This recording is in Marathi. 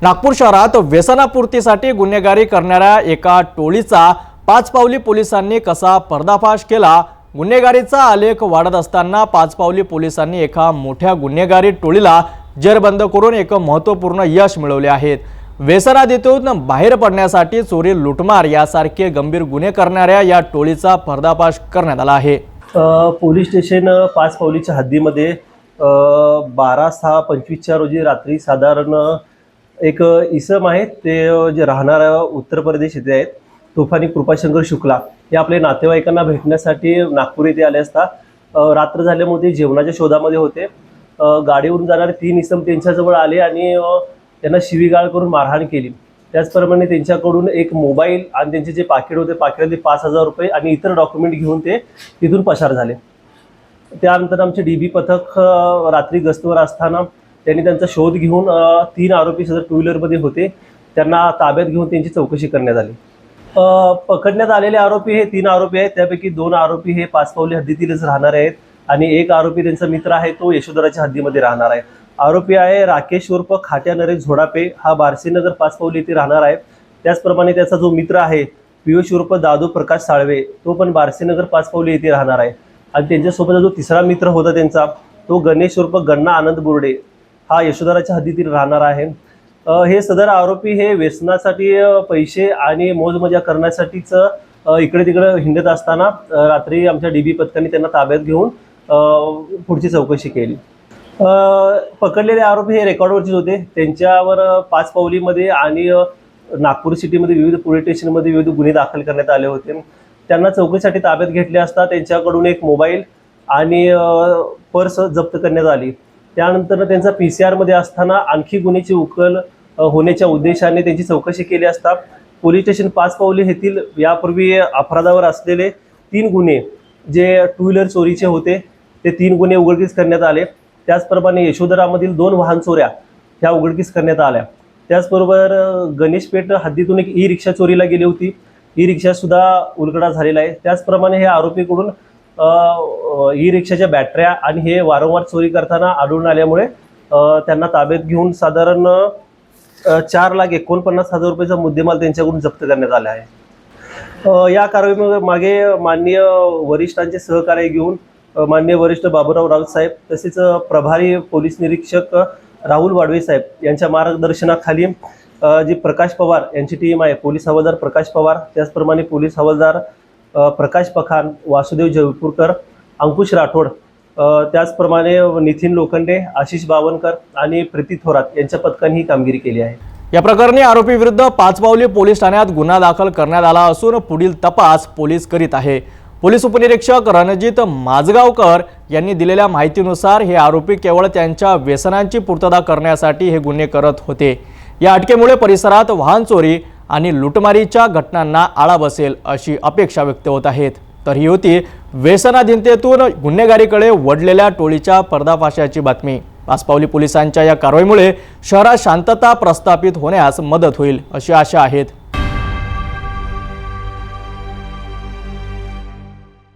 नागपूर शहरात व्यसनापूर्तीसाठी गुन्हेगारी करणाऱ्या एका टोळीचा पाचपावली पोलिसांनी कसा पर्दाफाश केला। गुन्हेगारीचा आलेख वाढत असताना पाचपावली पोलिसांनी एका मोठ्या गुन्हेगारी टोळीला जेरबंद करून एक महत्त्वपूर्ण यश मिळवले आहे। व्यसनाधीतून बाहेर पडण्यासाठी चोरी, लुटमार यासारखे गंभीर गुन्हे करणाऱ्या या टोळीचा पर्दाफाश करण्यात आला आहे। पोलीस स्टेशन पाचपावलीच्या हद्दीमध्ये 12/6/25 रोजी रात्री साधारण एक इसम आहे, ते जे राहणार उत्तर प्रदेश येथे आहेत, तुफानी कृपाशंकर शुक्ला हे आपले नातेवाईकांना भेटण्यासाठी नागपूर येथे आले असता रात्र झाल्यामुळे जेवणाच्या शोधामध्ये होते। गाडीवरून जाणारे 3 इसम त्यांच्याजवळ आले आणि त्यांना शिवीगाळ करून मारहाण केली। त्याचप्रमाणे त्यांच्याकडून एक मोबाईल आणि त्यांचे जे पाकिट होते, पाकिटातले 5000 रुपये आणि इतर डॉक्युमेंट घेऊन ते तिथून पसार झाले। त्यानंतर आमचे डीबी पथक रात्री गस्तीवर असताना त्यांनी त्यांचा शोध घेऊन 3 आरोपी सदर 2 व्हीलरमध्ये होते, त्यांना ताब्यात घेऊन त्यांची चौकशी करण्यात आली। पकडण्यात आलेले आरोपी हे 3 आरोपी आहेत, त्यापैकी 2 आरोपी हे पाचपावली हद्दीतीलच राहणार आहेत आणि एक आरोपी त्यांचा मित्र आहे, तो यशोधराच्या हद्दीमध्ये राहणार आहे। आरोपी आहे राकेश उर्फ खाट्या नरेश झोडापे, हा बारसीनगर पाचपावली येथे राहणार आहे। त्याचप्रमाणे त्याचा जो मित्र आहे पियुष उर्फ दादू प्रकाश साळवे, तो पण बारसीनगर पाचपावली येथे राहणार आहे। आणि त्यांच्यासोबत जो तिसरा मित्र होता त्यांचा, तो गणेश उर्फ गण्णा आनंद बुर्डे, हा यशोधराच्या हद्दीतील राहणार आहे। हे सदर आरोपी हे व्यसनासाठी पैसे आणि मोजमजा करण्यासाठीच इकडे तिकडे हिंडत असताना रात्री आमच्या डीबी पथकाने त्यांना ताब्यात घेऊन पुढची चौकशी केली। पकडलेले आरोपी हे रेकॉर्डवरचे होते, त्यांच्यावर पाचपावलीमध्ये आणि नागपूर सिटीमध्ये विविध पोलीस स्टेशनमध्ये विविध गुन्हे दाखल करण्यात आले होते। त्यांना चौकशीसाठी ताब्यात घेतले असता त्यांच्याकडून एक मोबाईल आणि पर्स जप्त करण्यात आली। त्यानंतर त्यांचा PCR मध्ये असताना आणखी गुन्ह्याची उकल होण्याच्या उद्देशाने त्यांची चौकशी केली असता पोलीस स्टेशन पाचपावली येथील यापूर्वी अपराधावर असलेले 3 गुन्हे जे 2 व्हीलर चोरीचे होते, ते 3 गुन्हे उघडकीस करण्यात आले। त्याचप्रमाणे यशोधरामधील 2 वाहन चोऱ्या ह्या उघडकीस करण्यात आल्या। त्याचबरोबर गणेशपेठ हद्दीतून एक ई-रिक्षा चोरीला गेली होती, ई-रिक्षा सुद्धा उलगडा झालेला आहे। त्याचप्रमाणे हे आरोपीकडून ई-रिक्षाच्या बॅटऱ्या आणि हे वारंवार चोरी करताना आढळून आल्यामुळे त्यांना ताब्यात घेऊन साधारण 4,49,000 रुपयाचा मुद्देमाल त्यांच्याकडून जप्त करण्यात आला आहे। या कारवाईमागे माननीय वरिष्ठांचे सहकार्य घेऊन माननीय वरिष्ठ बाबूराव राऊत साहेब, तसेच प्रभारी पोलीस निरीक्षक राहुल वाडवे साहेब यांच्या मार्गदर्शनाखाली जी प्रकाश पवार यांची टीम आहे, पोलीस हवालदार प्रकाश पवार, त्याचप्रमाणे पोलीस हवालदार प्रकाश पखान, वासुदेव जयपूरकर, अंकुश राठोड, त्याचप्रमाणे नितीन लोखंडे, आशिष बावनकर आणि प्रीती थोरात यांच्या पथकाने ही कामगिरी केली आहे। या प्रकरणी आरोपी विरुद्ध पाचपावली पोलीस ठाण्यात गुन्हा दाखल करण्यात आला असून पुढील तपास पोलीस करीत आहे। पोलीस उपनिरीक्षक रणजित माजगावकर यांनी दिलेल्या माहितीनुसार हे आरोपी केवळ त्यांच्या व्यसनांची पूर्तता करण्यासाठी हे गुन्हे करत होते। या अटकेमुळे परिसरात वाहन चोरी आणि लुटमारीच्या घटनांना आळा बसेल अशी अपेक्षा व्यक्त होत आहेत। तर ही होती व्यसनाधीनतेतून गुन्हेगारीकडे वळलेल्या टोळीच्या पर्दाफाशाची बातमी। पाचपावली पोलिसांच्या या कारवाईमुळे शहरात शांतता प्रस्थापित होण्यास मदत होईल अशी आशा आहे।